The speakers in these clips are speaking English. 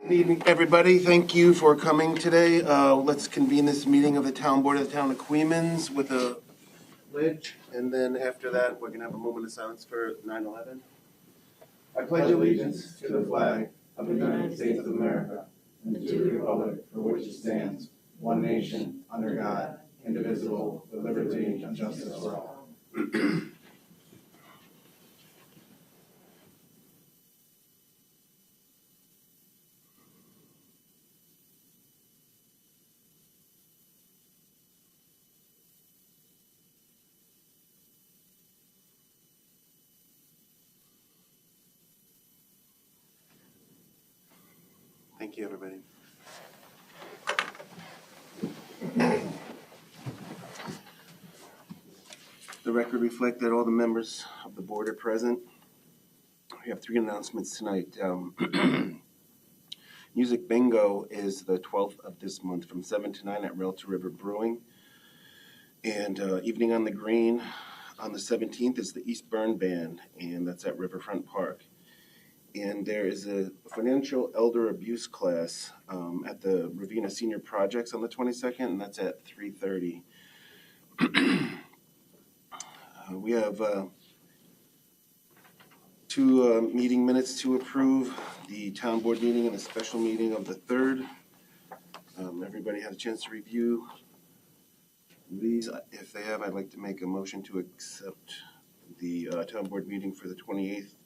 Good evening, everybody. Thank you for coming today. Let's convene this meeting of the Town Board of the Town of Queens with a pledge, and then after that, we're going to have a moment of silence for 9/11. I pledge allegiance to the flag of the United States of America and to the republic for which it stands, one nation, under God, indivisible, with liberty and justice for all. Thank you, everybody. The record reflects that all the members of the board are present. We have 3 announcements tonight. Music Bingo is the 12th of this month from 7 to 9 at Rail to River Brewing. And Evening on the Green on the 17th is the East Burn Band, and that's at Riverfront Park. And there is a financial elder abuse class at the Ravena Senior Projects on the 22nd, and that's at 3:30. We have 2 meeting minutes to approve, the town board meeting and a special meeting of the 3rd. Everybody had a chance to review these. If they have, I'd like to make a motion to accept the town board meeting for the 28th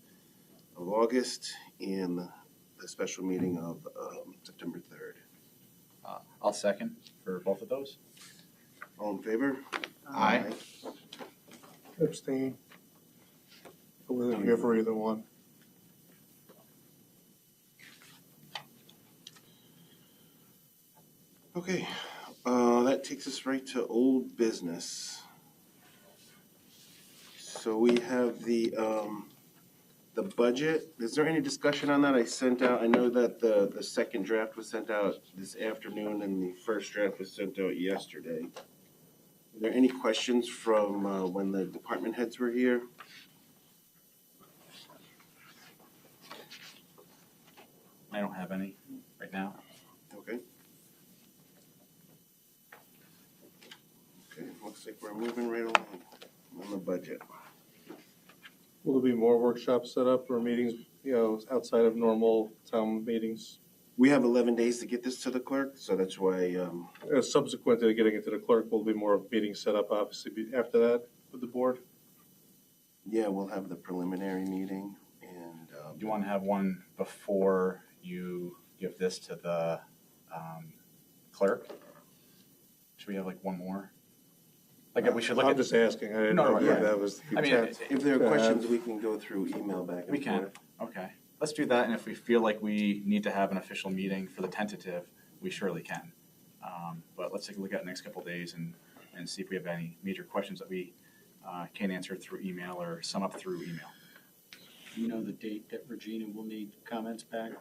of August and the special meeting of September 3rd. I'll second for both of those. All in favor? Aye. Abstain. I wasn't here for either one. Okay, that takes us right to old business. So we have the budget. Is there any discussion on that? I sent out, I know that the second draft was sent out this afternoon and the first draft was sent out yesterday. Are there any questions from when the department heads were here? I don't have any right now. Okay. Okay, looks like we're moving right along on the budget. Will there be more workshops set up or meetings, outside of normal town meetings? We have 11 days to get this to the clerk, so that's why, Subsequent to getting it to the clerk, will be more meetings set up, obviously, after that with the board? yeah, we'll have the preliminary meeting and. Do you want to have one before you give this to the clerk? Should we have like one more? Like we should look I'm at. just asking. I didn't No, know yeah. if that was the I mean, intent. If there are questions, we can go through email back and forth. We can. Okay. Let's do that. And if we feel like we need to have an official meeting for the tentative, we surely can. But let's take a look at the next couple of days and see if we have any major questions that we can answer through email or sum up through email. Do you know the date that Regina will need comments back?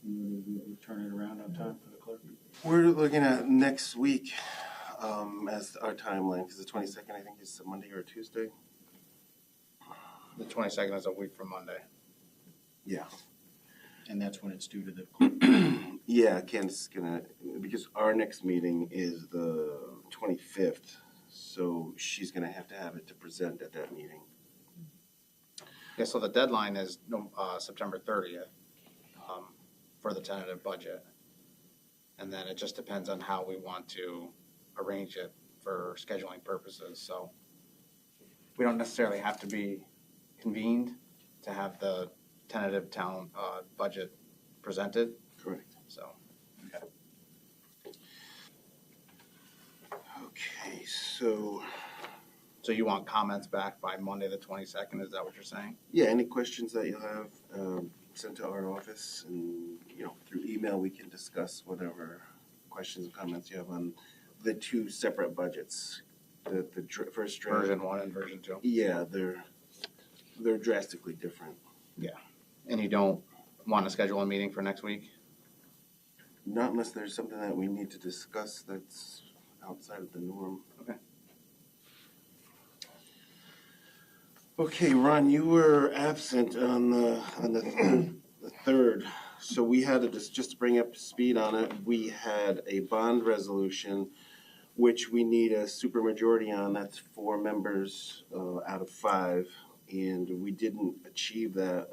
We'll turn it around on time for the clerk? We're looking at next week as our timeline, because the 22nd, I think, is a Monday or a Tuesday. The 22nd is a week from Monday. Yeah. And that's when it's due to the clerk? Yeah, Ken's gonna, because our next meeting is the 25th, so she's gonna have it to present at that meeting. Yeah, so the deadline is September 30th for the tentative budget. And then it just depends on how we want to arrange it for scheduling purposes. So we don't necessarily have to be convened to have the tentative town budget presented. Correct. So. Okay, so. So you want comments back by Monday the 22nd, is that what you're saying? Yeah, any questions that you'll have sent to our office, and through email we can discuss whatever questions and comments you have on the 2 separate budgets. The first draft. Version 1 and version 2. Yeah, they're drastically different. Yeah. And you don't want to schedule a meeting for next week? Not unless there's something that we need to discuss that's outside of the norm. Okay. Okay, Ron, you were absent on the third So we had just to bring up to speed on it, we had a bond resolution, which we need a supermajority on. That's 4 members out of 5. And we didn't achieve that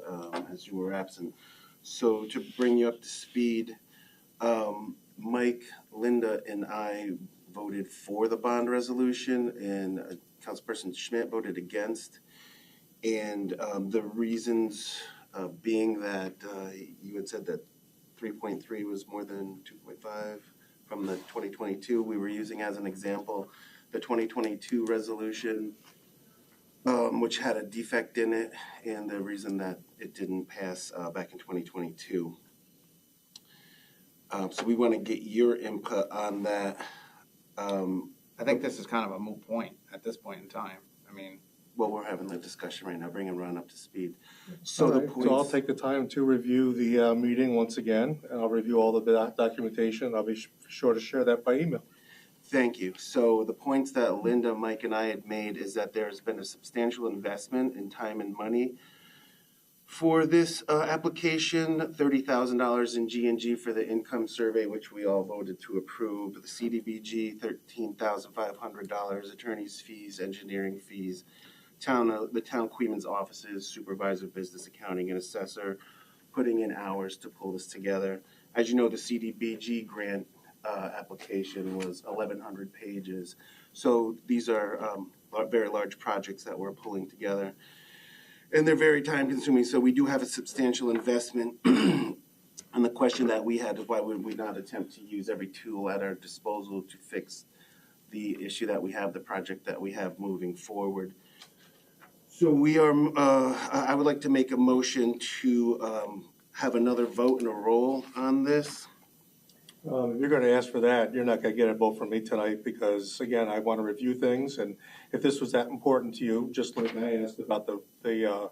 as you were absent. So to bring you up to speed, Mike, Linda, and I voted for the bond resolution, and Councilperson Schmidt voted against. And the reasons being that you had said that 3.3 was more than 2.5 from the 2022. We were using as an example the 2022 resolution, which had a defect in it, and the reason that it didn't pass back in 2022. So we want to get your input on that. I think this is kind of a moot point at this point in time. I mean, Well, we're having the discussion right now, bringing Ron up to speed. So I'll take the time to review the meeting once again, and I'll review all the documentation. I'll be sure to share that by email. Thank you. So the points that Linda, Mike, and I had made is that there's been a substantial investment in time and money for this application, $30,000 in G&G for the income survey, which we all voted to approve. The CDBG, $13,500, attorney's fees, engineering fees, the town Queens offices, supervisor, business accounting, and assessor, putting in hours to pull this together. As you know, the CDBG grant application was 1,100 pages. So these are very large projects that we're pulling together. And they're very time consuming, so we do have a substantial investment. And the question that we had is why would we not attempt to use every tool at our disposal to fix the issue that we have, the project that we have moving forward. So we are, I would like to make a motion to have another vote and a roll on this. If you're going to ask for that, you're not going to get a vote from me tonight because, again, I want to review things. And if this was that important to you, just like I asked about the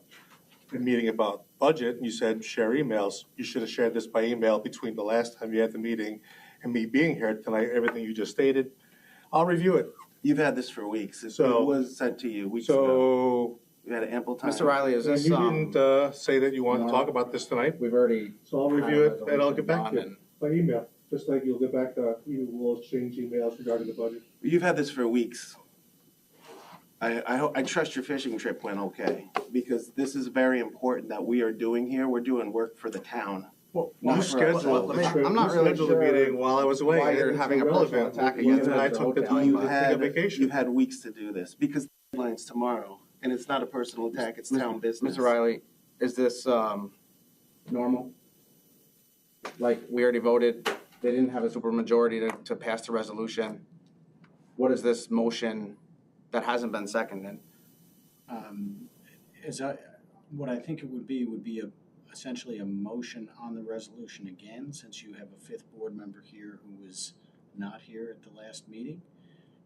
meeting about budget, and you said share emails, you should have shared this by email between the last time you had the meeting and me being here tonight, everything you just stated. I'll review it. You've had this for weeks. It was sent to you weeks ago. So, We had ample time. Mr. Riley, is this, you didn't say that you wanted to talk about this tonight. we've already. So I'll review it and I'll get back to And you by email. Just like you'll get back to, we'll exchange emails regarding the budget. You've had this for weeks. I trust your fishing trip went okay, because this is very important that we are doing here. We're doing work for the town. Well, Not you for scheduled, us. I'm not really scheduled the sure meeting while I was away. why you're It's having a irrelevant. personal attack You against and I Mr. took the Hotel. time You to take a had, vacation. you've had weeks to do this, because the deadline's tomorrow, and it's not a personal attack, it's town business. Mr. Riley, is this normal? Like, we already voted, they didn't have a supermajority to pass the resolution. What is this motion that hasn't been seconded? What I think it would be essentially a motion on the resolution again, since you have a 5th board member here who was not here at the last meeting.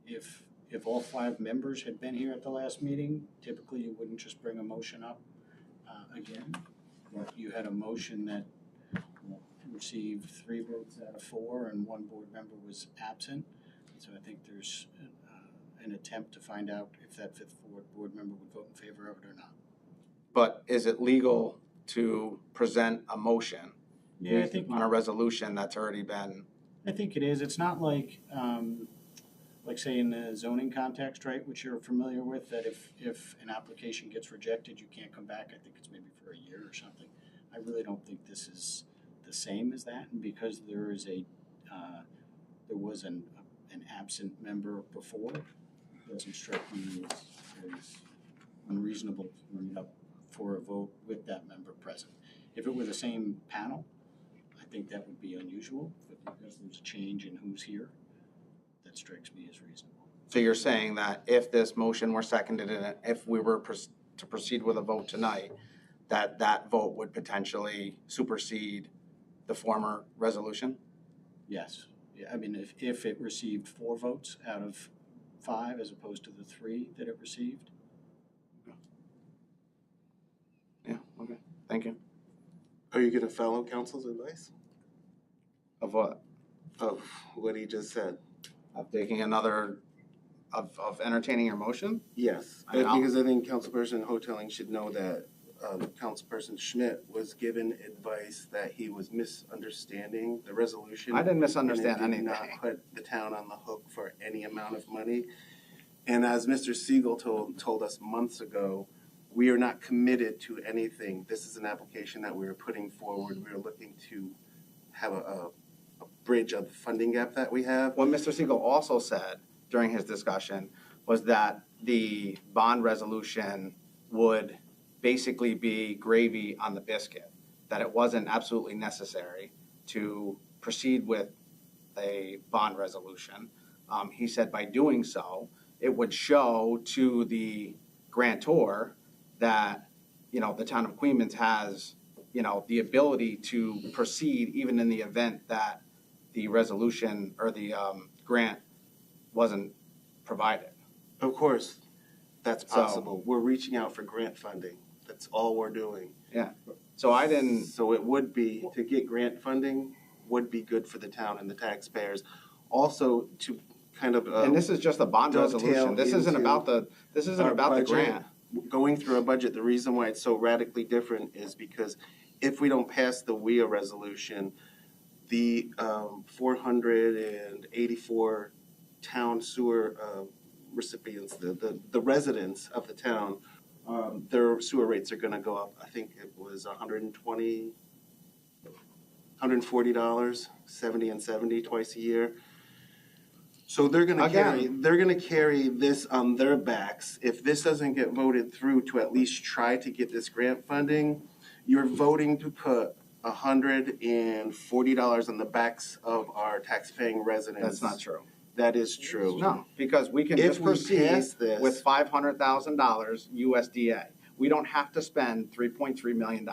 If all 5 members had been here at the last meeting, typically you wouldn't just bring a motion up again. But you had a motion that received 3 votes out of 4 and 1 board member was absent. So I think there's an attempt to find out if that 5th board member would vote in favor of it or not. But is it legal to present a motion Yeah, I think on a resolution that's already been? I think it is. It's not like say in the zoning context, right, which you're familiar with, that if an application gets rejected, you can't come back. I think it's maybe for a year or something. I really don't think this is the same as that, and because there is there was an absent member before, it doesn't strike me as unreasonable to bring it up for a vote with that member present. If it were the same panel, I think that would be unusual, but because there's a change in who's here, that strikes me as reasonable. So you're saying that if this motion were seconded and if we were to proceed with a vote tonight, that vote would potentially supersede the former resolution? Yes. Yeah, I mean, if it received 4 votes out of 5 as opposed to the 3 that it received. Yeah, okay, thank you. Are you gonna follow council's advice Of what? of what he just said? Of taking another, of entertaining your motion? Yes, I mean, I'll- because I think councilperson Hoteling should know that Councilperson Schmidt was given advice that he was misunderstanding the resolution. I didn't misunderstand and it anything. did not put the town on the hook for any amount of money. And as Mr. Siegel told us months ago, we are not committed to anything. This is an application that we are putting forward. We are looking to have a bridge of the funding gap that we have. What Mr. Siegel also said during his discussion was that the bond resolution would basically be gravy on the biscuit, that it wasn't absolutely necessary to proceed with a bond resolution. He said by doing so, it would show to the grantor that, you know, the town of Queens has, you know, the ability to proceed even in the event that the resolution or the grant wasn't provided. Of course, that's So- possible. We're reaching out for grant funding. That's all we're doing. So I didn't, So it would be, to get grant funding would be good for the town and the taxpayers. Also, to kind of and this is just a bond dovetail resolution. This isn't into about the, this isn't our about the budget. grant. Going through a budget, the reason why it's so radically different is because if we don't pass the WIA resolution, the 484 town sewer recipients, the residents of the town, their sewer rates are gonna go up. I think it was $140, $70 and $70 twice a year. So they're gonna carry this on their backs. If this doesn't get voted through to at least try to get this grant funding, you're voting to put $140 on the backs of our tax-paying residents. That's not true. That is true. No, because we can If just we proceed pass this- with $500,000 USDA. We don't have to spend $3.3 million.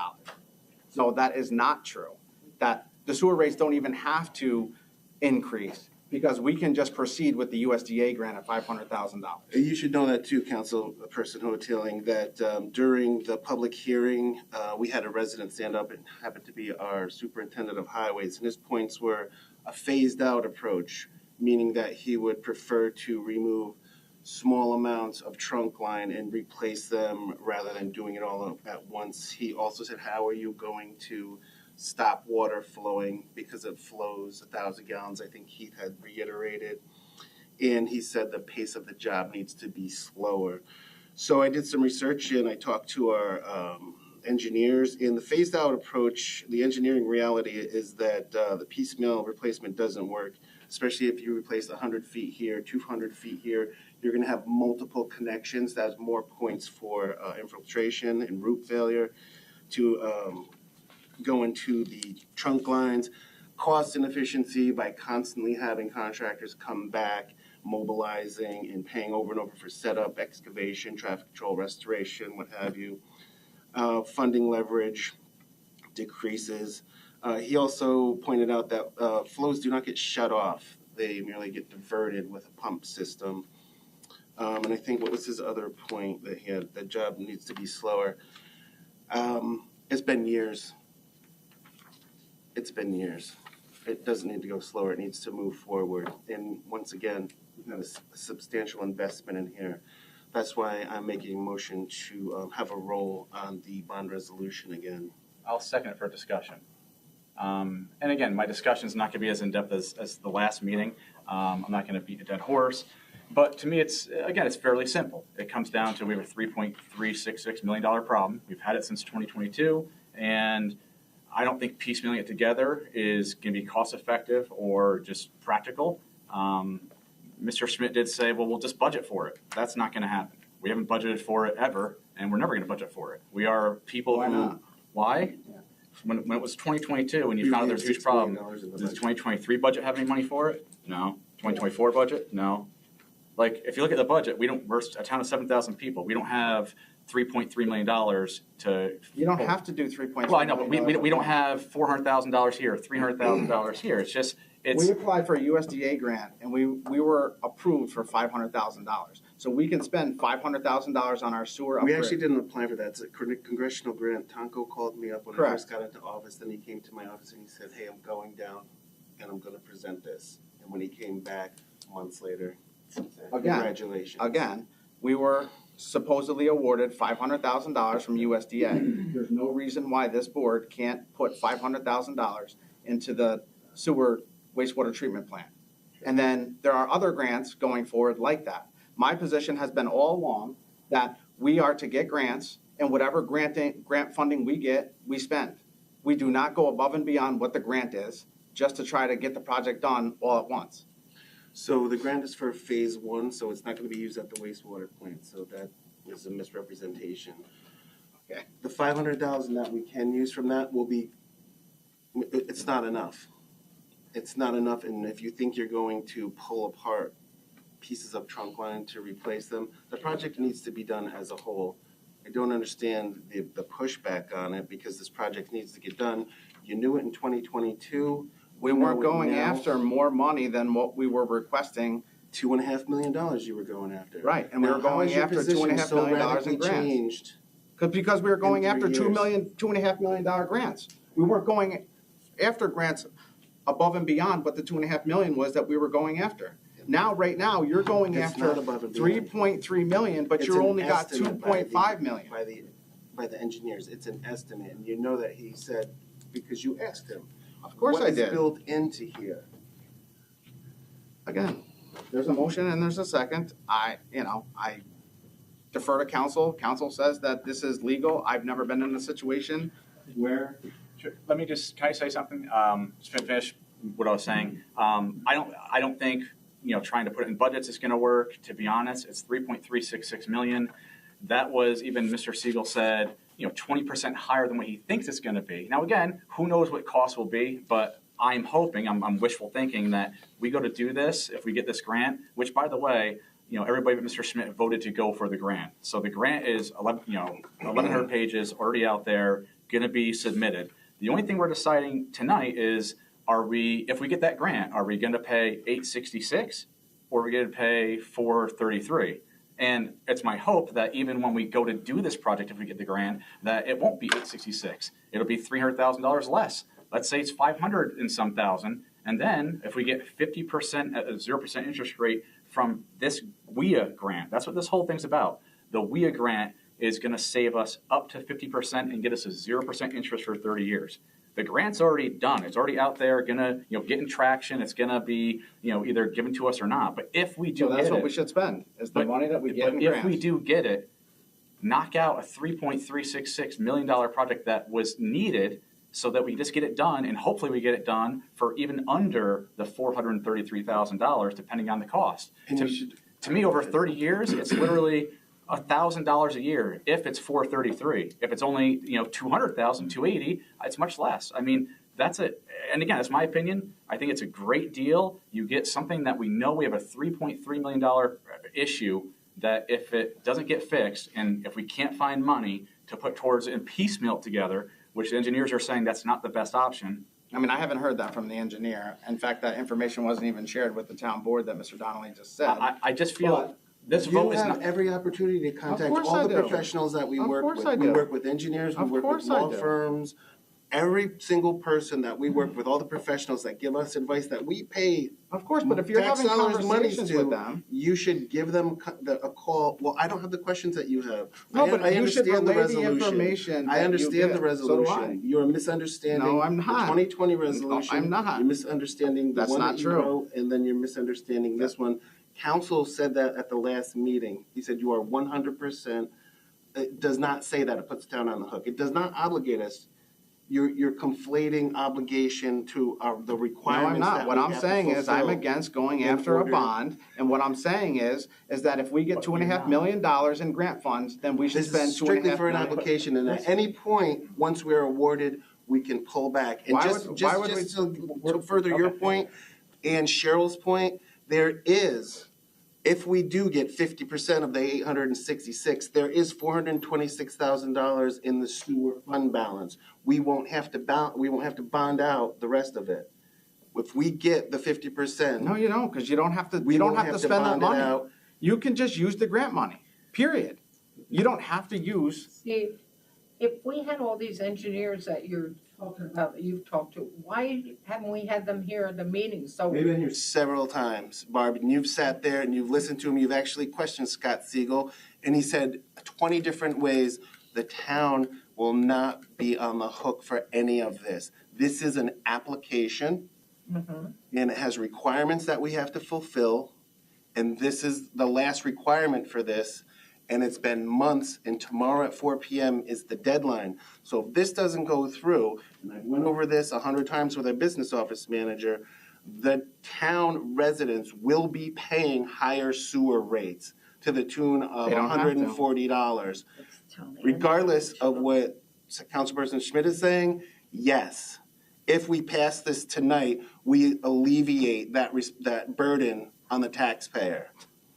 So that is not true. That the sewer rates don't even have to increase because we can just proceed with the USDA grant at $500,000. You should know that too, Councilperson Hoteling, that during the public hearing, we had a resident stand up and happened to be our superintendent of highways, and his points were a phased-out approach, meaning that he would prefer to remove small amounts of trunk line and replace them rather than doing it all at once. He also said, how are you going to stop water flowing because it flows 1,000 gallons, I think Heath had reiterated. And he said the pace of the job needs to be slower. So I did some research and I talked to our engineers. In the phased out approach, the engineering reality is that the piecemeal replacement doesn't work, especially if you replace 100 feet here, 200 feet here. You're going to have multiple connections. That's more points for infiltration and root failure to go into the trunk lines. Cost inefficiency by constantly having contractors come back, mobilizing and paying over and over for setup, excavation, traffic control, restoration, what have you. Funding leverage decreases. He also pointed out that flows do not get shut off. They merely get diverted with a pump system. And I think, what was his other point that he had? The job needs to be slower. It's been years. It's been years. It doesn't need to go slower. It needs to move forward. And once again, we've got a substantial investment in here. That's why I'm making a motion to have a roll on the bond resolution again. I'll second it for discussion. And again, my discussion is not going to be as in-depth as the last meeting. I'm not going to beat a dead horse. But to me, it's fairly simple. It comes down to we have a $3.366 million problem. We've had it since 2022, and I don't think piecemealing it together is going to be cost-effective or just practical. Mr. Schmidt did say, well, we'll just budget for it. That's not going to happen. We haven't budgeted for it ever, and we're never going to budget for it. We are people Why who... not? Why? Yeah. When it was 2022 and you found out there's a huge problem, does the 2023 budget have any money for it? No. 2024 budget? No. Like, if you look at the budget, we're a town of 7,000 people. We don't have $3.3 million to... You don't have to do $3.3 Well, I know, but million. we don't have $400,000 here, $300,000 here. It's just, We applied for a USDA grant and we were approved for $500,000. So we can spend $500,000 on our sewer We upgrade. actually didn't apply for that. It's a congressional grant. Tonko called me up when I Correct. first got into office. Then he came to my office and he said, hey, I'm going down and I'm going to present this. And when he came back months later, he said, congratulations. Again, we were supposedly awarded $500,000 from USDA. There's no reason why this board can't put $500,000 into the sewer wastewater treatment plant. And then there are other grants going forward like that. My position has been all along that we are to get grants, and whatever grant funding we get, we spend. We do not go above and beyond what the grant is just to try to get the project done all at once. So the grant is for phase one, so it's not gonna be used at the wastewater plant, so that is a misrepresentation. Okay. The 500,000 that we can use from that will be, it's not enough. It's not enough, and if you think you're going to pull apart pieces of trunk line to replace them, the project needs to be done as a whole. I don't understand the pushback on it, because this project needs to get done. You knew it in 2022. We weren't know it going now. after more money than what we were requesting. $2.5 million you were going after. Right, and we Now, were how going has your after position $2.5 so million in radically grants. changed? Because we were going in after 3 years? $2.5 million grants. We weren't going after grants above and beyond what the $2.5 million was that we were going after. Now, right now, you're going It's after not above and beyond. $3.3 million, but It's you an only got estimate by the- $2.5 million. By the engineers, it's an estimate, and you know that he said, because you asked him. Of course I What did. is built into here? Again, there's a motion and there's a second. I defer to council. Council says that this is legal. I've never been in a situation where. Sure. Let me just, can I say something? Just finish what I was saying. I don't think, trying to put it in budgets is gonna work. To be honest, it's 3.366 million. That was, even Mr. Siegel said, 20% higher than what he thinks it's gonna be. Now, again, who knows what costs will be, but I'm hoping, I'm wishful thinking that we go to do this, if we get this grant, which, by the way, everybody but Mr. Schmidt voted to go for the grant. So the grant is 1,100 pages already out there, gonna be submitted. The only thing we're deciding tonight is, if we get that grant, are we gonna pay $866 or are we gonna pay $433? And it's my hope that even when we go to do this project, if we get the grant, that it won't be $866. It'll be $300,000 less. Let's say it's 500 and some thousand. And then if we get 50% at a 0% interest rate from this WIA grant, that's what this whole thing's about. The WIA grant is going to save us up to 50% and get us a 0% interest for 30 years. The grant's already done. It's already out there, gonna get in traction. It's gonna be either given to us or not. But if we do, So that's what we should spend, is the money that we get in grants. If we do get it, knock out a $3.366 million project that was needed, so that we just get it done, and hopefully we get it done for even under the $433,000, depending on the cost. To me, over 30 years, it's literally $1,000 a year if it's $433. If it's only $200,000, $280, it's much less. I mean, that's it. And again, it's my opinion. I think it's a great deal. You get something that we know we have a $3.3 million issue that if it doesn't get fixed, and if we can't find money to put towards and piecemeal together, which the engineers are saying that's not the best option. I mean, I haven't heard that from the engineer. In fact, that information wasn't even shared with the town board that Mr. Donnelly just said. I just feel But this vote is You have not. every opportunity to contact course all I the do. professionals that we Of work course with. I We do. work with engineers, we Of work with course I law do. firms. Every single person that we work with, all the professionals that give us advice that we pay Of course, but if you're tax having dollars' monies conversations to, with them. you should give them a call. Well, I don't have the questions that you have. No, I but you should understand the relay the resolution. information I that you understand the get. So do I. resolution. You're misunderstanding. No, I'm The not. 2020 resolution. I'm not. You're misunderstanding the That's one not that you true. wrote, and then you're misunderstanding this one. Council said that at the last meeting. He said you are 100%. It does not say that. It puts the town on the hook. It does not obligate us. You're conflating obligation to the No, requirements I'm that not. What we I'm have to saying is I'm fulfill. against going in after a order- bond. And what I'm saying is that if we get But you're $2.5 not. million in grant funds, then we should This spend is strictly $2.5 for an million. application, and at any point, once we're awarded, we can pull back. And Why just would to further your point and Cheryl's point, there is, if we do get 50% of the 866, there is $426,000 in the sewer fund balance. We won't have to bond out the rest of it. If we get the 50%. No, you don't, because you don't have to, We you don't won't have to have to spend that bond it money. out. You can just use the grant money, period. You don't have to use, See, if we had all these engineers that you're talking about, that you've talked to, why haven't we had them here at the meetings? So We've been here several times, Barb, and you've sat there and you've listened to him. You've actually questioned Scott Siegel, And he said 20 different ways the town will not be on the hook for any of this. This is an application, and it has requirements that we have to fulfill. And this is the last requirement for this, and it's been months, and tomorrow at 4 p.m. is the deadline. So if this doesn't go through, and I went over this 100 times with our business office manager, the town residents will be paying higher sewer rates to the tune of They don't have to. $140. Regardless of what Councilperson Schmidt is saying, yes. If we pass this tonight, we alleviate that burden on the taxpayer.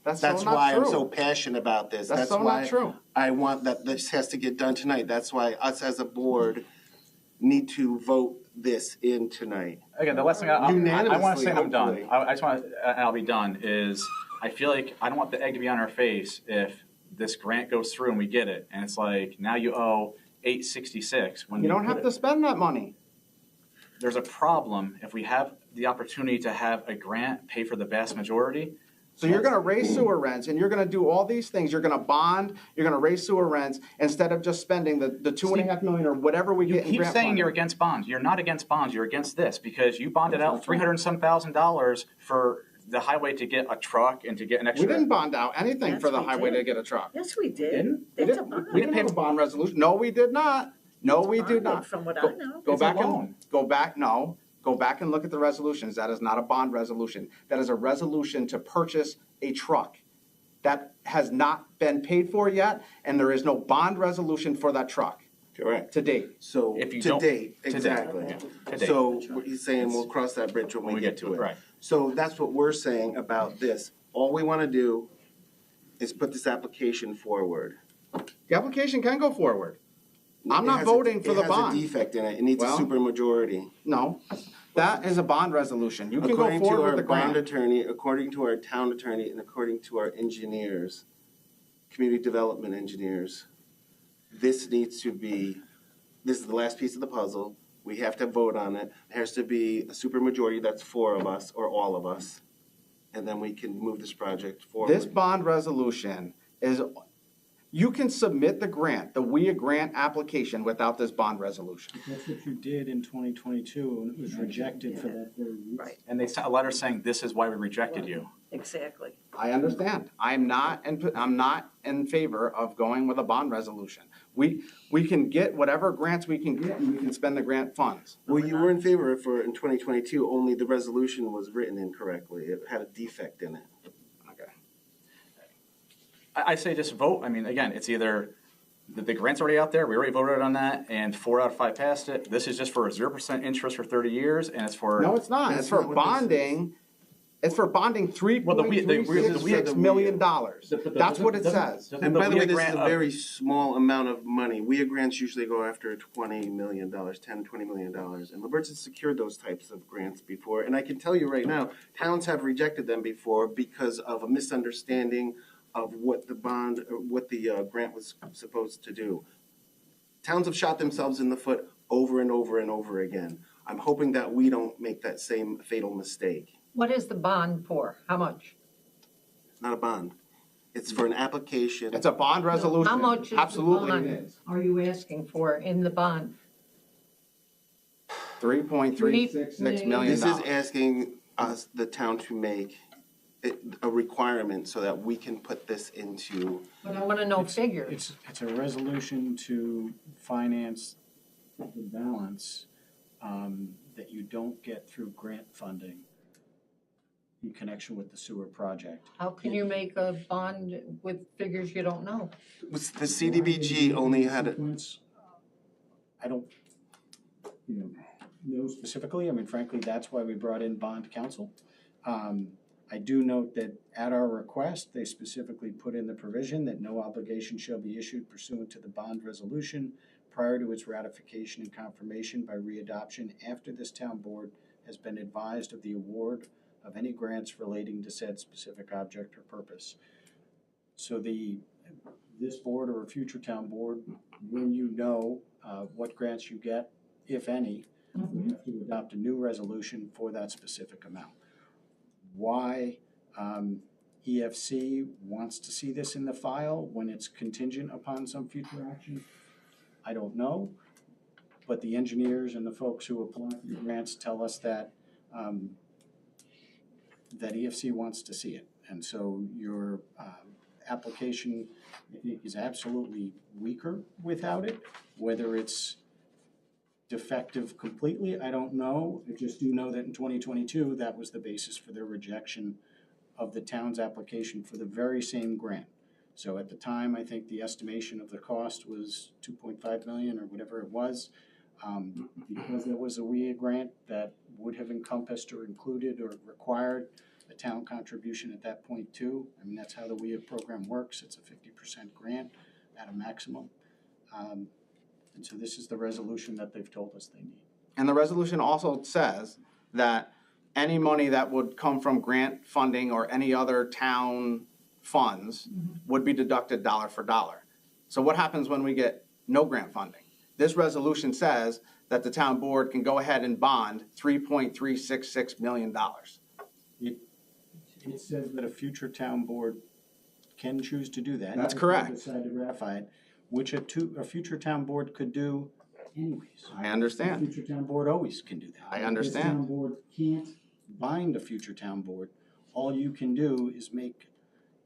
That's That's so not why I'm true. so passionate about this. That's so why not true. I want that this has to get done tonight. That's why us as a board need to vote this in tonight. Again, the last thing I want to Unanimously, say, and I'm done. hopefully. I just want to, and I'll be done. Is I feel like I don't want the egg to be on our face if this grant goes through and we get it, and it's like now you owe $866 when You don't put have to spend that money. There's a problem if we have the opportunity to have a grant pay for the vast majority. So you're gonna raise sewer rents, and you're gonna do all these things, you're gonna bond, you're gonna raise sewer rents, instead of just spending the $2.5 million or whatever we You get in keep grant saying funding. you're against bonds. You're not against bonds. You're against this because you bonded out $300 and some $1,000 for the highway to get a truck and to get an We extra. didn't bond out anything Yes, for the we highway did. to get a truck. Yes, we did. Didn't? We It's a didn't, bond. we didn't have a bond resolution. No, we did not. No, we did not. From what I Go- know. Go It's a back loan. and, go back and look at the resolutions. That is not a bond resolution. That is a resolution to purchase a truck. That has not been paid for yet, and there is no bond resolution for that truck Correct. to date. So, If you to don't- date, to date, exactly. yeah, to date. So what he's saying, we'll cross that bridge when we get to it. Right. So that's what we're saying about this. All we want to do is put this application forward. The application can go forward. I'm It not has a- voting for the It bond. has a defect in it. It needs a Well- supermajority. No, that is a bond resolution. You can go According to forward our with the bond grant. attorney, according to our town attorney, and according to our engineers, community development engineers, this is the last piece of the puzzle. We have to vote on it. There has to be a supermajority, that's 4 of us, or all of us. And then we can move this project forward. This bond resolution is, you can submit the grant, the WIA grant application without this bond resolution. That's what you did in 2022, and it was rejected for that very reason. Right, And they sent a letter saying this is why we rejected you. exactly. I understand. I'm not in favor of going with a bond resolution. We can get whatever grants we can get, and we can spend the grant funds. Well, you were in favor for, in 2022, only the resolution was written incorrectly. It had a defect in it. Okay. I say just vote. I mean, again, it's either the grant's already out there. We already voted on that, and 4 out of 5 passed it. This is just for 0% interest for 30 years, and it's for. No, it's not. That's It's for not what this is. bonding. It's for bonding Well, the WIA- the $3.366 million. That's what it says. And by the way, this is grant a very small amount of money. WIA grants usually go after $20 million, $10, $20 million. And Liberts has secured those types of grants before. And I can tell you right now, towns have rejected them before because of a misunderstanding of what the bond, or what the grant was supposed to do. Towns have shot themselves in the foot over and over and over again. I'm hoping that we don't make that same fatal mistake. What is the bond for? How much? Not a bond. It's for an application. It's a bond resolution. How much is the Absolutely bond? it is. Are you asking for in the bond? $3.366 million. This is asking us, the town, to make it a requirement so that we can put this into, But I want to know figures. It's a resolution to finance the balance that you don't get through grant funding in connection with the sewer project. How can you make a bond with figures you don't know? the CDBG only had, I don't, know specifically. I mean, frankly, that's why we brought in bond counsel. I do note that at our request, they specifically put in the provision that no obligation shall be issued pursuant to the bond resolution prior to its ratification and confirmation by readoption after this town board has been advised of the award of any grants relating to said specific object or purpose. So this board or a future town board, when you know what grants you get, if any, we have to adopt a new resolution for that specific amount. Why EFC wants to see this in the file when it's contingent upon some future action. I don't know, but the engineers and the folks who apply for the grants tell us that that EFC wants to see it. And so your application, I think, is absolutely weaker without it. Whether it's defective completely, I don't know. I just do know that in 2022, that was the basis for their rejection of the town's application for the very same grant. So at the time, I think the estimation of the cost was 2.5 million or whatever it was. Because there was a WIA grant that would have encompassed or included or required a town contribution at that point too. I mean, that's how the WIA program works. It's a 50% grant at a maximum. And so this is the resolution that they've told us they need. And the resolution also says that any money that would come from grant funding or any other town funds would be deducted dollar for dollar. So what happens when we get no grant funding? This resolution says that the town board can go ahead and bond $3.366 million. It says that a future town board can choose to do that. That's if they correct. Decide to ratify it, which a future town board could do anyways. I understand. A future town board always can do that. I understand. This town board can't bind a future town board. All you can do is make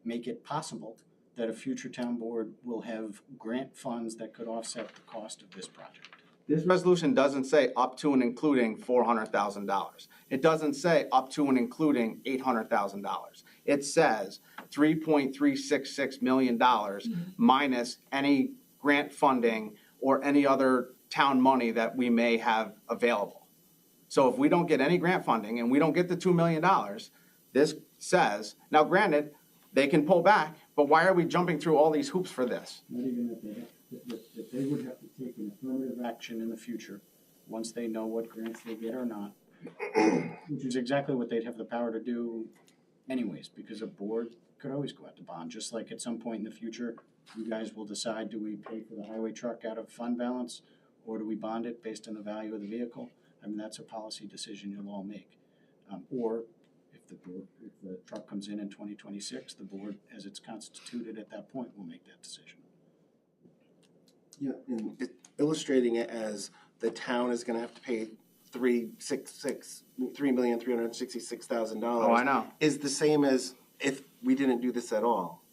it possible that a future town board will have grant funds that could offset the cost of this project. This resolution doesn't say up to and including $400,000. It doesn't say up to and including $800,000. It says $3.366 million minus any grant funding or any other town money that we may have available. So if we don't get any grant funding and we don't get the $2 million, this says, now granted, they can pull back, but why are we jumping through all these hoops for this? Not even that they would have to take an affirmative action in the future, once they know what grants they get or not, which is exactly what they'd have the power to do anyways, because a board could always go out to bond, just like at some point in the future, you guys will decide, do we pay for the highway truck out of fund balance, or do we bond it based on the value of the vehicle? I mean, that's a policy decision you'll all make. Or if the truck comes in 2026, the board, as it's constituted at that point, will make that decision. Yeah, and illustrating it as the town is gonna have to pay $3,366,000. Oh, I know. Is the same as if we didn't do this at all.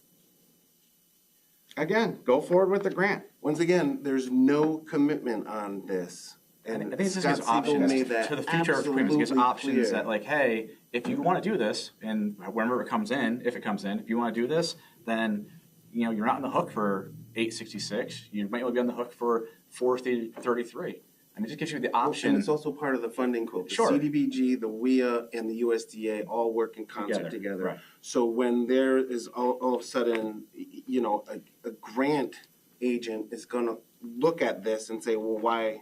Again, go forward with the grant. Once again, there's no commitment on this. And And I think this Scott gives Siegel options made that to the future of Queens. It gives absolutely options clear. that like, hey, if you want to do this, and whenever it comes in, if it comes in, if you want to do this, then you're not on the hook for $866. You might only be on the hook for $433. And it just gives you the option. And it's also part of the funding quote. The Sure. CDBG, the WIA, and the USDA all work in concert together. Right. So when there is all of a sudden, a grant agent is gonna look at this and say, well, why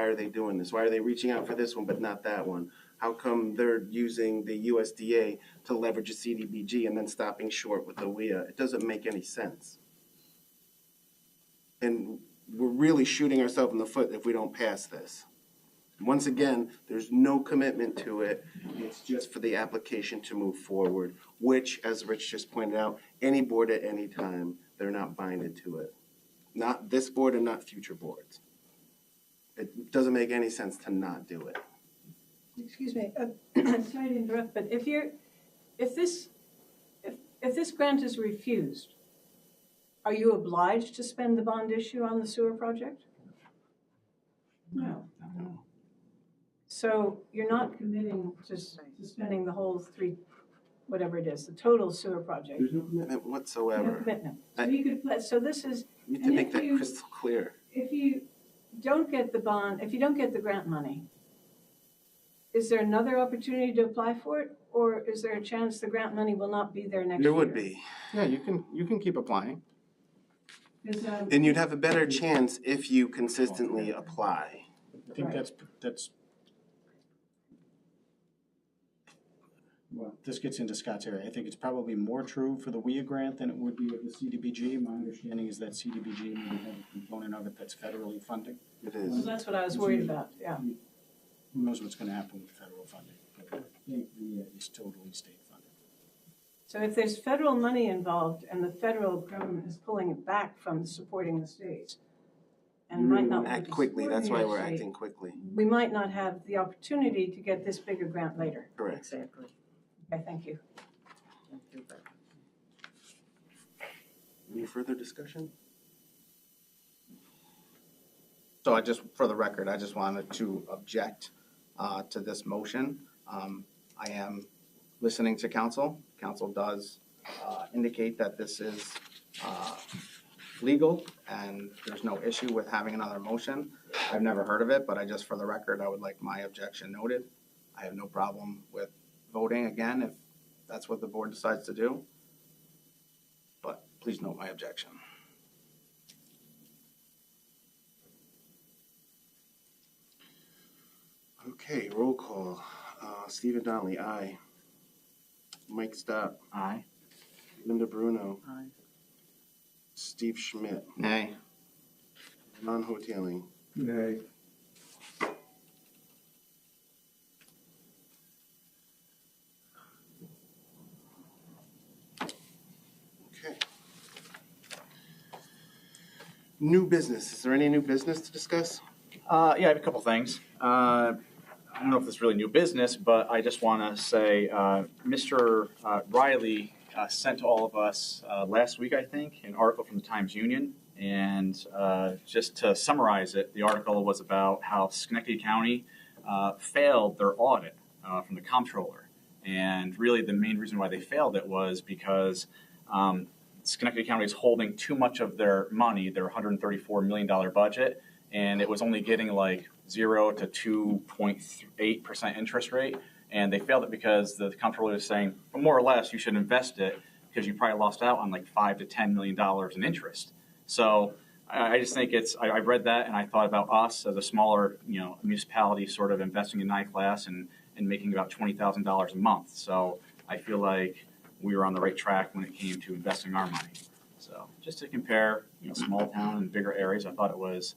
are they doing this? Why are they reaching out for this one but not that one? How come they're using the USDA to leverage a CDBG and then stopping short with the WIA? It doesn't make any sense. And we're really shooting ourselves in the foot if we don't pass this. Once again, there's no commitment to it. It's just for the application to move forward, which, as Rich just pointed out, any board at any time, they're not binded to it. Not this board and not future boards. It doesn't make any sense to not do it. Excuse me, sorry to interrupt, but if this grant is refused, are you obliged to spend the bond issue on the sewer project? No. So you're not committing to spending the whole whatever it is, the total sewer project. There's no commitment No whatsoever. commitment. So this is, You need to And make if that you- crystal clear. if you don't get the bond, if you don't get the grant money, is there another opportunity to apply for it? Or is there a chance the grant money will not be there next year? There would be. Yeah, you can keep applying. 'Cause, And you'd have a better chance if you consistently apply. I think Right. that's well, this gets into Scott's area. I think it's probably more true for the WIA grant than it would be with the CDBG. My understanding is that CDBG may have a component of it that's federally funding. It Well, is. that's what I was worried about, yeah. Who knows what's gonna happen with federal funding? But I think WIA is totally state funded. So if there's federal money involved and the federal government is pulling it back from supporting the states, and might not Act be quickly, that's why supporting we're the state, acting quickly. we might not have the opportunity to get this bigger grant later. Correct. Exactly. Okay, thank you. Any further discussion? So I just, for the record, I just wanted to object to this motion. I am listening to council. Council does indicate that this is legal and there's no issue with having another motion. I've never heard of it, but I just, for the record, I would like my objection noted. I have no problem with voting again if that's what the board decides to do. But please note my objection. Okay, roll call. Stephen Donnelly, aye. Mike Stopp, Aye. Linda Bruno, Aye. Steve Schmidt, Nay. Ron Hoteling. Nay. Okay. New business. Is there any new business to discuss? Yeah, I have a couple things. I don't know if this is really new business, but I just want to say Mr. Riley sent to all of us last week, I think, an article from the Times-Union. And just to summarize it, the article was about how Schenectady County failed their audit from the comptroller. And really the main reason why they failed it was because Schenectady County is holding too much of their money, their $134 million budget, and it was only getting like 0 to 2.8% interest rate. And they failed it because the comptroller was saying, well, more or less, you should invest it because you probably lost out on like $5 to $10 million in interest. So I just think I read that and I thought about us as a smaller, municipality sort of investing in NICLAS and making about $20,000 a month. So I feel like we were on the right track when it came to investing our money. So just to compare, small town and bigger areas, I thought it was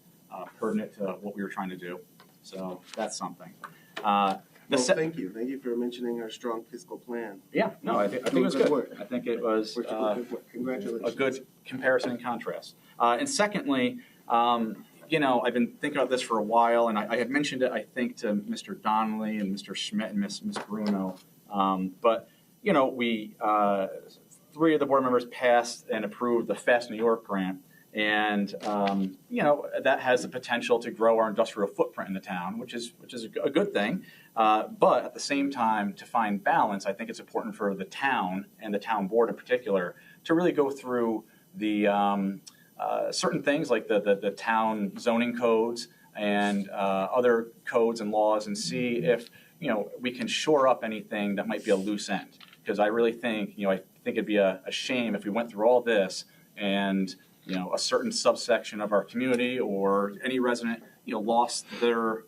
pertinent to what we were trying to do. So that's something. Thank you. Thank you for mentioning our strong fiscal plan. Yeah, no, I think it was Good good. work. I think it was Congratulations. a good comparison and contrast. And secondly, I've been thinking about this for a while, and I had mentioned it, I think, to Mr. Donnelly and Mr. Schmidt and Ms. Bruno. But we 3 of the board members passed and approved the Fast New York grant. And, that has the potential to grow our industrial footprint in the town, which is a good thing. But at the same time, to find balance, I think it's important for the town and the town board in particular to really go through the certain things like the town zoning codes and other codes and laws and see if, we can shore up anything that might be a loose end. Because I really think, I think it'd be a shame if we went through all this and a certain subsection of our community or any resident, lost their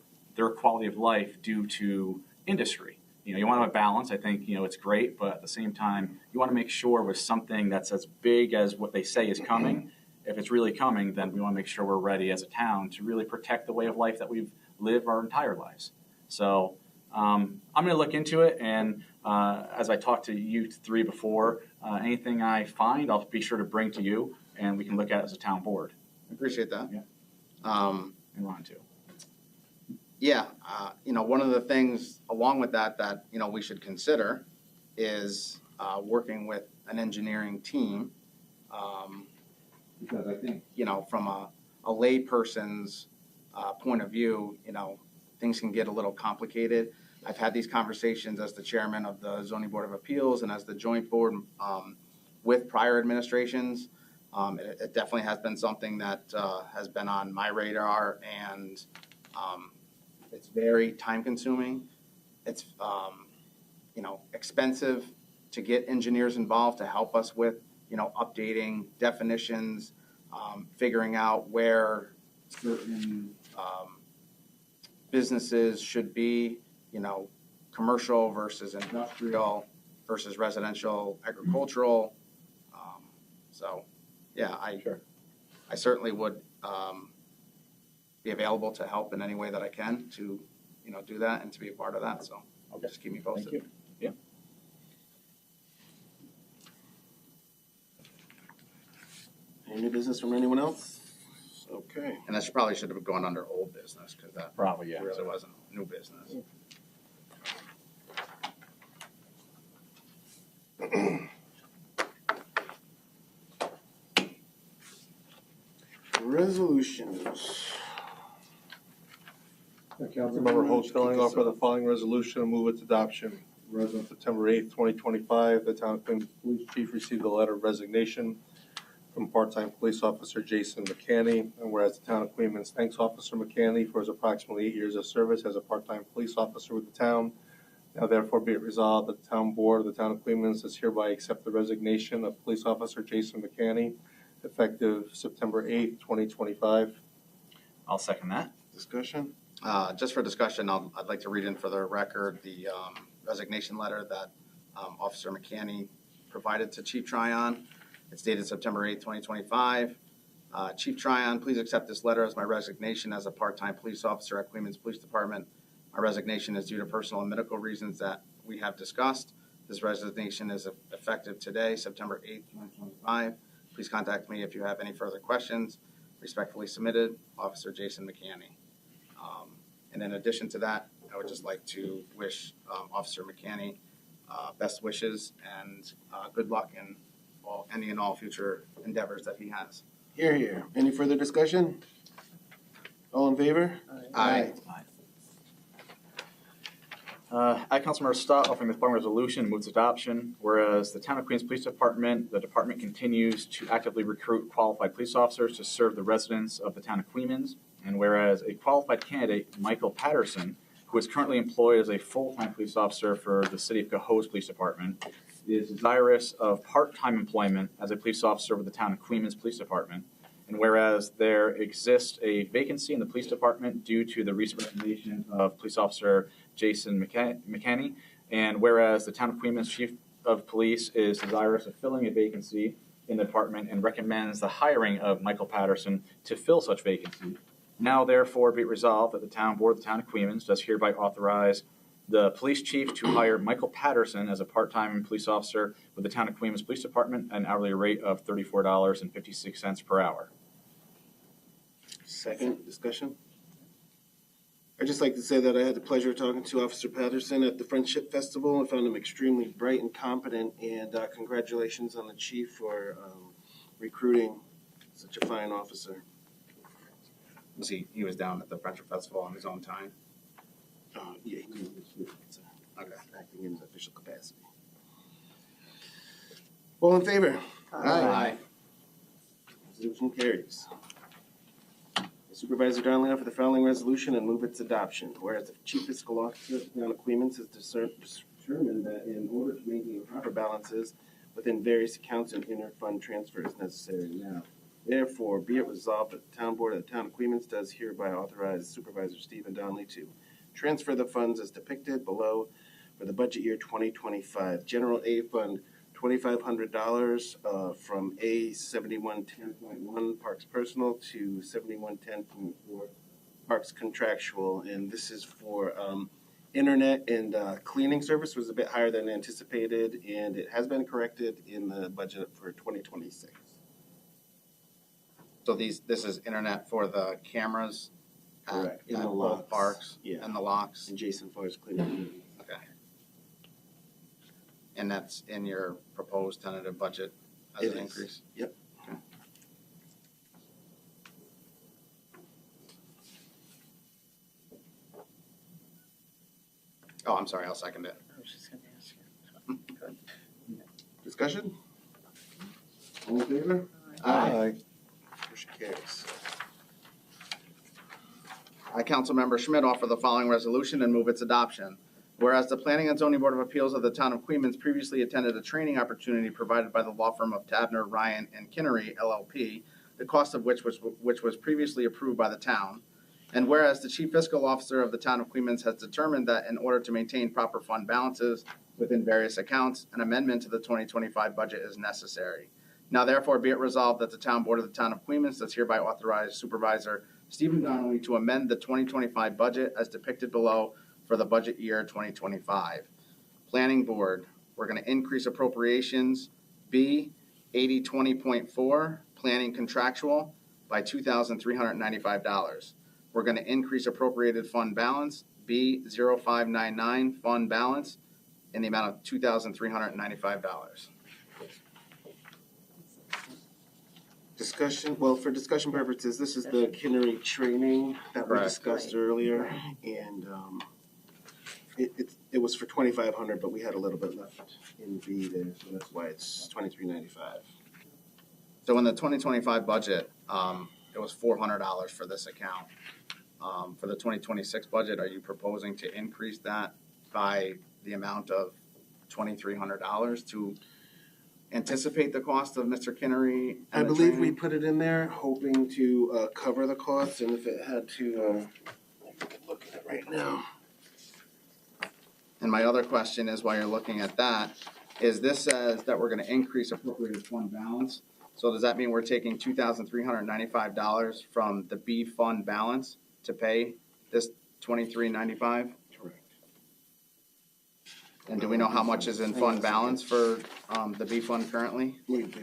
quality of life due to industry. You want to have a balance. I think, it's great, but at the same time, you want to make sure with something that's as big as what they say is coming, if it's really coming, then we want to make sure we're ready as a town to really protect the way of life that we've lived our entire lives. So I'm going to look into it, and as I talked to you 3 before, anything I find, I'll be sure to bring to you. And we can look at it as a town board. I appreciate that. Yeah. And Ron too. Yeah, one of the things along with that we should consider is working with an engineering team. Because I think, from a layperson's point of view, things can get a little complicated. I've had these conversations as the chairman of the Zoning Board of Appeals and as the joint board with prior administrations. It definitely has been something that has been on my radar, and it's very time consuming. It's expensive to get engineers involved to help us with updating definitions, figuring out where certain businesses should be, commercial versus industrial versus residential, agricultural. So. Yeah, I certainly would be available to help in any way that I can to, do that and to be a part of that. So just keep me posted. Thank you. Yeah. Any new business from anyone else? Okay. And that probably should have gone under old business, because that Probably, yeah. really wasn't new business. Resolutions. Councilmember Holt filling offer the following resolution and move its adoption. Whereas on September 8th, 2025, the town of Queens Police Chief received a letter of resignation from part-time police officer Jason McCanny. And whereas the town of Queens thanks Officer McCanny for his approximately 8 years of service as a part-time police officer with the town. Now therefore be it resolved that the town board of the town of Queens does hereby accept the resignation of police officer Jason McCanny effective September 8th, 2025. I'll second that. Discussion? Just for discussion, I'd like to read in for the record the resignation letter that Officer McCanny provided to Chief Tryon. It's dated September 8th, 2025. Chief Tryon, please accept this letter as my resignation as a part-time police officer at Queens Police Department. My resignation is due to personal and medical reasons that we have discussed. This resignation is effective today, September 8th, 2025. Please contact me if you have any further questions. Respectfully submitted, Officer Jason McCanny. And in addition to that, I would just like to wish Officer McCanny best wishes and good luck in any and all future endeavors that he has. Here, here. Any further discussion? All in favor? Aye. I, Councilmember Stott, offering the following resolution, moves adoption. Whereas the Town of Queens Police Department, the department continues to actively recruit qualified police officers to serve the residents of the Town of Queens. And whereas a qualified candidate, Michael Patterson, who is currently employed as a full-time police officer for the City of Cohoes Police Department, is desirous of part-time employment as a police officer with the Town of Queens Police Department. And whereas there exists a vacancy in the police department due to the recent resignation of police officer Jason McCanny, and whereas the Town of Queens Chief of Police is desirous of filling a vacancy in the department and recommends the hiring of Michael Patterson to fill such vacancy. Now therefore be it resolved that the Town Board of the Town of Queens does hereby authorize the police chief to hire Michael Patterson as a part-time police officer with the Town of Queens Police Department at an hourly rate of $34.56 per hour. Second, discussion? I'd just like to say that I had the pleasure of talking to Officer Patterson at the Friendship Festival. I found him extremely bright and competent, and congratulations on the chief for recruiting such a fine officer. He was down at the Friendship Festival on his own time. Yeah, he was Okay. acting in his official capacity. All in favor? Aye. Resolution carries. Supervisor Donnelly offer the following resolution and move its adoption. Whereas the chief fiscal officer of the town of Queens has determined that in order to maintain proper balances within various accounts and inter-fund transfers necessary now. Therefore, be it resolved that the town board of the town of Queens does hereby authorize Supervisor Stephen Donnelly to transfer the funds as depicted below for the budget year 2025. General A Fund, $2,500 from A 7110.1 Parks Personal to 7110.4 Parks Contractual. And this is for internet and cleaning service was a bit higher than anticipated, and it has been corrected in the budget for 2026. So this is internet for the cameras Correct. In at the both locks. parks Yeah. and the locks. And Jason Forrest cleaning. Okay. And that's in your proposed tentative budget as It an is. increase? Yep. Okay. Oh, I'm sorry, I'll second it. I was just gonna ask you. Discussion? All in favor? Aye. Motion carries. I, Councilmember Schmidt, offer the following resolution and move its adoption. Whereas the Planning and Zoning Board of Appeals of the Town of Queens previously attended a training opportunity provided by the law firm of Tabner, Ryan, and Kinnery, LLP, the cost of which was previously approved by the town. And whereas the Chief Fiscal Officer of the Town of Queens has determined that in order to maintain proper fund balances within various accounts, an amendment to the 2025 budget is necessary. Now therefore be it resolved that the Town Board of the Town of Queens does hereby authorize Supervisor Stephen Donnelly to amend the 2025 budget as depicted below for the budget year 2025. Planning Board, we're going to increase appropriations B 8020.4, planning contractual by $2,395. We're going to increase appropriated fund balance, B0599 fund balance, in the amount of $2,395. Discussion, well, for discussion purposes, this is the Kinnery training that we Correct. discussed earlier, and it was for 2,500, but we had a little bit left in B there, so that's why it's 2,395. So in the 2025 budget, it was $400 for this account. For the 2026 budget, are you proposing to increase that by the amount of $2,300 to anticipate the cost of Mr. Kinnery? I believe we put it in there hoping to cover the costs, and if it had to, I can look at it right now. And my other question is, while you're looking at that, is this says that we're gonna increase appropriated fund balance. So does that mean we're taking $2,395 from the B fund balance to pay this $2,395? Correct. And do we know how much is in fund balance for the B fund currently? We do.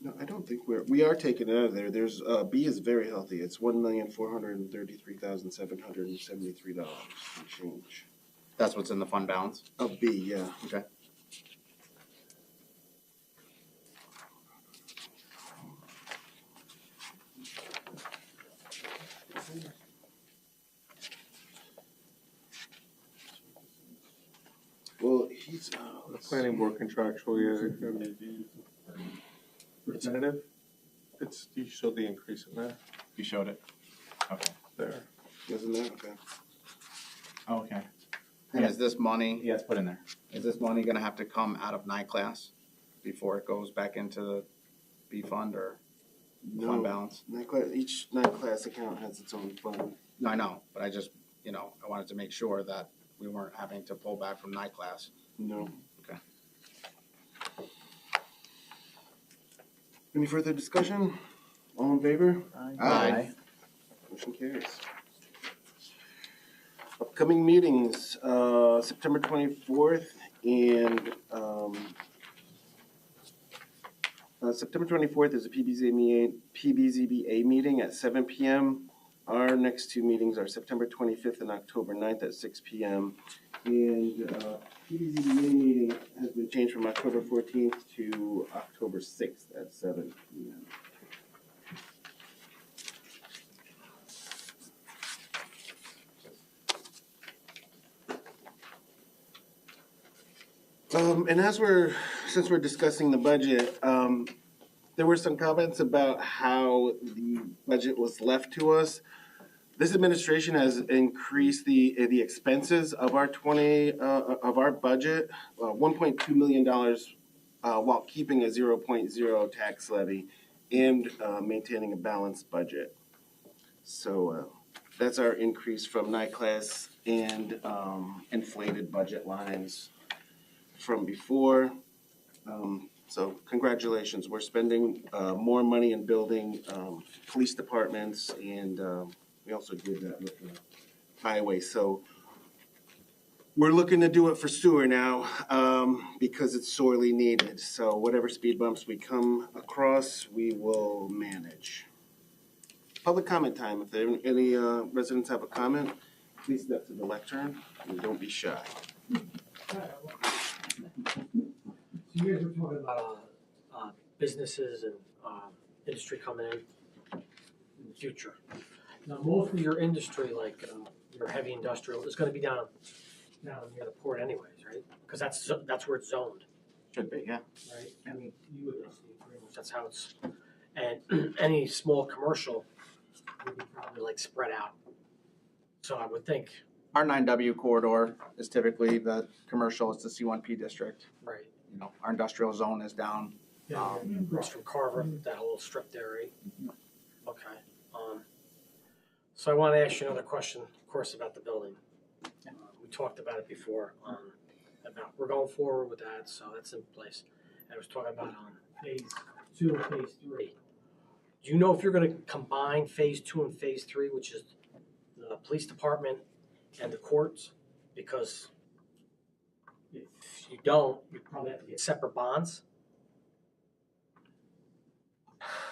No, I don't think we are taking it out of there. There's, B is very healthy. It's $1,433,773 and change. That's what's in the fund balance? Of B, yeah. Okay. Well, he's, The planning board contractual, yeah. Representative, it's, you showed the increase in that, You showed it? Okay. there. isn't that, okay. Oh, okay. And is this money, Yeah, it's put in there. is this money gonna have to come out of NICLAS before it goes back into the B fund or No, fund balance? each night class account has its own fund. No, I know, but I just, I wanted to make sure that we weren't having to pull back from NICLAS. No. Okay. Any further discussion? All in favor? Aye. Motion carries. Upcoming meetings, September 24th and, September 24th is a PBZBA meeting at 7 p.m. Our next two meetings are September 25th and October 9th at 6 p.m. And PBZBA meeting has been changed from October 14th to October 6th at 7 p.m. And since we're discussing the budget, there were some comments about how the budget was left to us. This administration has increased the expenses of our budget, $1.2 million, while keeping a 0.0 tax levy and maintaining a balanced budget. So that's our increase from NICLAS and inflated budget lines from before. So congratulations, we're spending more money in building police departments, and we also did that with the highway. So we're looking to do it for sewer now because it's sorely needed. So whatever speed bumps we come across, we will manage. Public comment time. If there any residents have a comment, please step to the lectern and don't be shy. So you guys were talking about businesses and industry coming in the future. Now, most of your industry, like your heavy industrial, is going to be down near the port, anyways, right? Because that's where it's zoned, Should be, yeah. right? I mean, you would see pretty much that's how it's. And any small commercial would be probably like spread out. So I would think, Our 9W corridor is typically the commercial, it's the C1P district. right? Our industrial zone is down. Across from Carver, that whole strip there, right? Okay. So I want to ask you another question, of course, about the building. We talked about it before, about we're going forward with that, so that's in place. I was talking about phase 2 and phase 3. Do you know if you're going to combine phase 2 and phase 3, which is the police department and the courts? Because If you don't, you probably have to get separate bonds.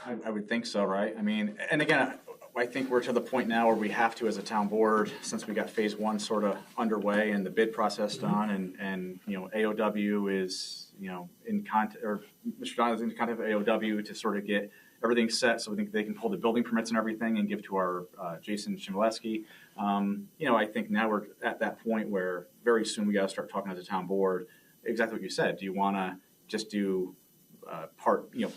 I would think so, right? I mean, and again, I think we're to the point now where we have to, as a town board, since we got phase one sort of underway and the bid process done, and, you know, AOW is, you know, in contact, or Mr. Don is in contact with AOW to sort of get everything set, so we think they can pull the building permits and everything and give to our Jason Chmielewski. You know, I think now we're at that point where very soon we got to start talking as a town board, exactly what you said. Do you want to just do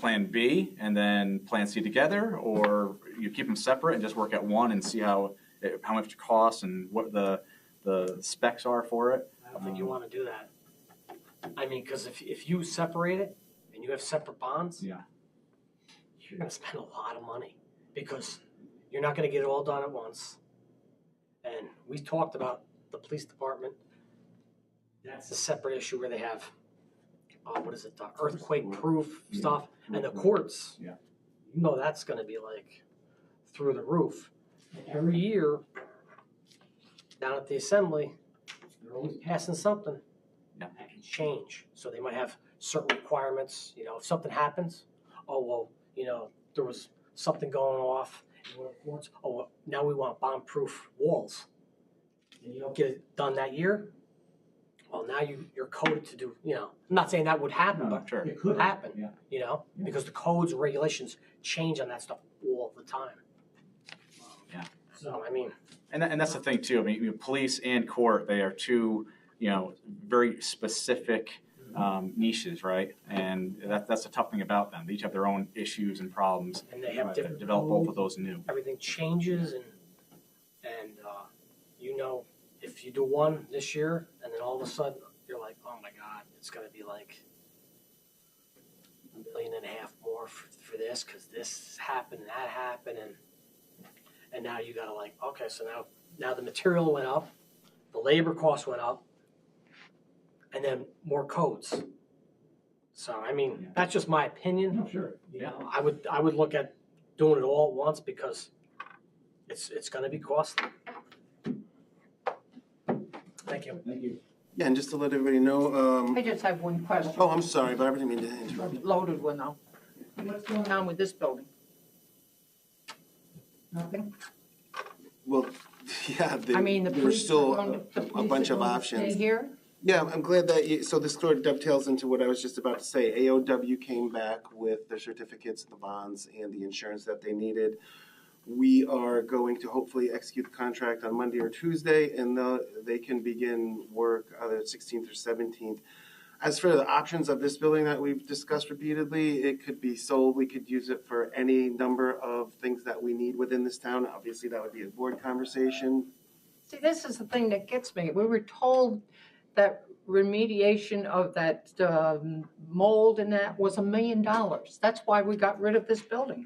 plan B and then plan C together, or you keep them separate and just work at one and see how much it costs and what the specs are for it? I don't think you want to do that. I mean, because if you separate it and you have separate bonds, Yeah. you're going to spend a lot of money because you're not going to get it all done at once. And we talked about the police department. That's a separate issue where they have, earthquake-proof stuff. And the courts, Yeah. you know that's going to be like through the roof. Every year, down at the assembly, they're always passing something that can change. So they might have certain requirements, you know, if something happens, oh, well, you know, there was something going off in one of the courts, oh, well, now we want bomb-proof walls. And you don't get it done that year, well, now you're coded to do, you know, I'm not saying that would happen, No, but sure. it could happen, Yeah. you know, Yeah. because the codes and regulations change on that stuff all the time. Yeah. So, I mean, And that's the thing too. I mean, you know, police and court, they are two, you know, very specific niches, right? And that's the tough thing about them. They each have their own issues and problems. and they have Right, different develop both of codes. those new. Everything changes and you know, if you do one this year and then all of a sudden you're like, oh my God, it's gonna be like $1.5 million more for this because this happened, that happened, and now you gotta like, okay, so now the material went up, the labor cost went up, and then more codes. So I mean, Yeah. that's just my opinion. Sure. You know, I would look at doing it all at once because it's gonna be costly. Thank you. Thank you. Yeah, and just to let everybody know, I just have one question. oh, I'm sorry, but I didn't mean to interrupt. Loaded one though. What's going on with this building? Nothing? Well, yeah, I mean, the there's police still are going to, the a police bunch are of going to options. stay here? Yeah, I'm glad that you, so this sort of dovetails into what I was just about to say. AOW came back with the certificates, the bonds, and the insurance that they needed. We are going to hopefully execute the contract on Monday or Tuesday, and they can begin work either 16th or 17th. As for the options of this building that we've discussed repeatedly, it could be sold. We could use it for any number of things that we need within this town. Obviously, that would be a board conversation. See, this is the thing that gets me. We were told that remediation of that mold and that was $1 million. That's why we got rid of this building.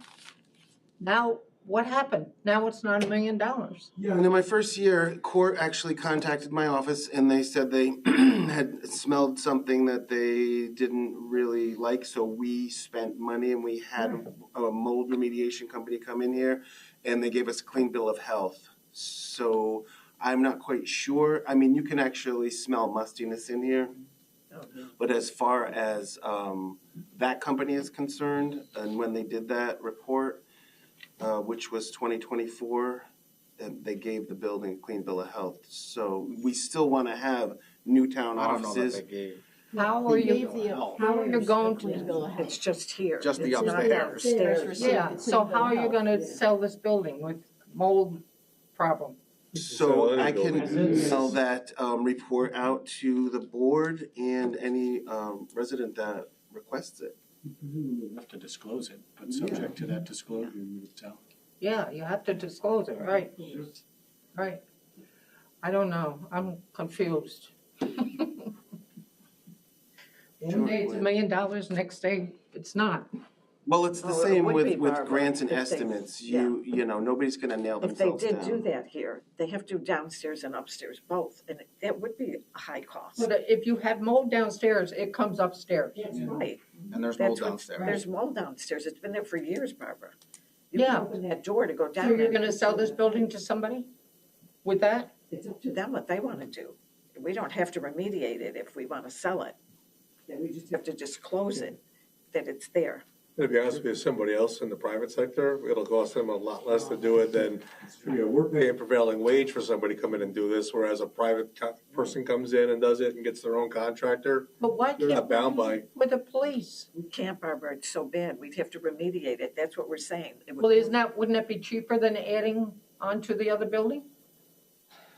Now, what happened? Now it's not $1 million. Yeah, and in my first year, court actually contacted my office and they said they had smelled something that they didn't really like. So we spent money and we had a mold remediation company come in here and they gave us a clean bill of health. So I'm not quite sure. I mean, you can actually smell mustiness in here. But as far as that company is concerned, and when they did that report, which was 2024, and they gave the building a clean bill of health. So we still want to have new town I don't know that offices. they gave, How are you, No. how are you going to, It's just here. Just the It's not upstairs. downstairs. yeah, so how are you gonna sell this building with mold problem? So I can email that report out to the board and any resident that requests it. You have to disclose it, but subject to that disclosure, you would tell. Yeah, you have to disclose it, right? Right. I don't know, I'm confused. One day it's $1 million, next day it's not. Well, it's the Oh, it same would be, with Barbara, grants and if they- estimates. You know, nobody's gonna nail If they themselves did do down. that here, they have to do downstairs and upstairs both, and it would be a high cost. But if you have mold downstairs, it comes upstairs. That's right. and there's mold That's what- downstairs. There's mold downstairs. It's been there for years, Barbara. You Yeah. can open that door to go down. So you're and- gonna sell this building to somebody with that? It's up to them what they want to do. we don't have to remediate it if we want to sell it. Then we just have to disclose it, that it's there. To be honest with you, somebody else in the private sector, it'll cost them a lot less to do it than, we're paying prevailing wage for somebody to come in and do this, whereas a private person comes in and does it and gets their own contractor. But why They're can't not bound by. with the police? We can't, Barbara, it's so bad, we'd have to remediate it, that's what we're saying. It would- Well, wouldn't that be cheaper than adding onto the other building?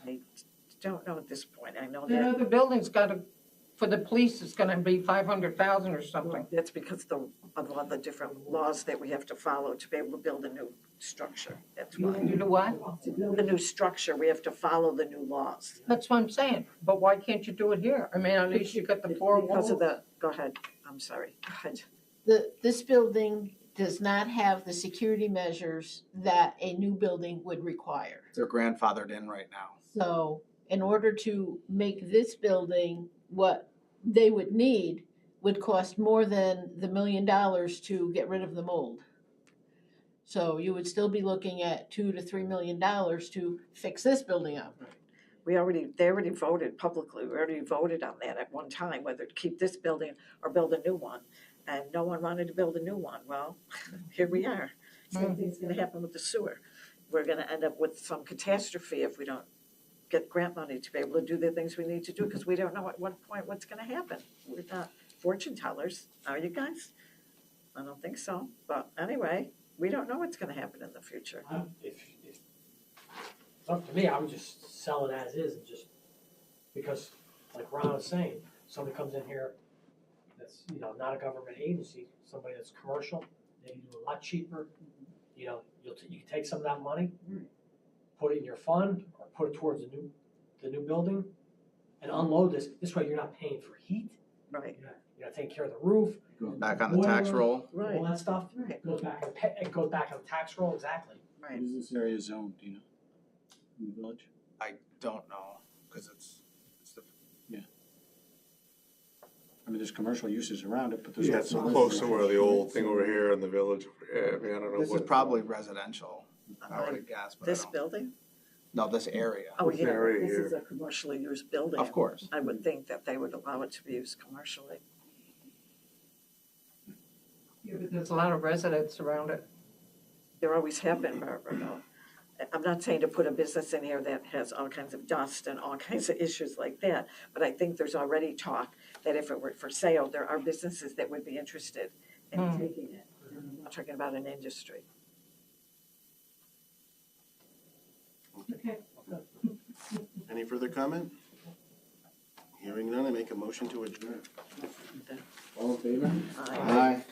I don't know at this point, I know The that, other building's gotta, for the police, it's gonna be 500,000 or something. that's because of all the different laws that we have to follow to be able to build a new structure, that's why. You know what? To build a new structure, we have to follow the new laws. That's what I'm saying, but why can't you do it here? I mean, at least you got the four Because walls. of the, go ahead, I'm sorry, go ahead. This building does not have the security measures that a new building would require. They're grandfathered in right now. So in order to make this building what they would need would cost more than the $1 million to get rid of the mold. So you would still be looking at $2 to $3 million to fix this building up. They already voted publicly, we already voted on that at one time, whether to keep this building or build a new one. And no one wanted to build a new one, well, here we are. Same thing's gonna happen with the sewer. We're gonna end up with some catastrophe if we don't get grant money to be able to do the things we need to do, because we don't know at what point what's gonna happen. We're not fortune tellers, are you guys? I don't think so, but anyway, we don't know what's gonna happen in the future. If it's up to me, I would just sell it as is and just, because like Ron was saying, somebody comes in here that's, not a government agency, somebody that's commercial, they can do a lot cheaper. You can take some of that money, put it in your fund, or put it towards the new building, and unload this. This way you're not paying for heat, Right, you're not taking care of the roof, Back on the tax roll. right, all that stuff. right, It goes back on the tax roll, exactly. right. What is this area zoned, do you know? In the village? I don't know, because it's the I mean, there's commercial uses around it, but there's. Yeah, it's so close to where the old thing over here in the village, yeah, I mean, I don't know This is what. probably residential, I would guess, but I This don't. building? No, this area. Oh, This yeah, area this here. is a commercially used building. Of course. I would think that they would allow it to be used commercially. Yeah, but there's a lot of residents around it. There always have been, Barbara, though. I'm not saying to put a business in here that has all kinds of dust and all kinds of issues like that, but I think there's already talk that if it were for sale, there are businesses that would be interested in taking it. I'm not talking about an industry. Okay. Any further comment? Hearing none, I make a motion to adjourn. All in favor? Aye. Aye.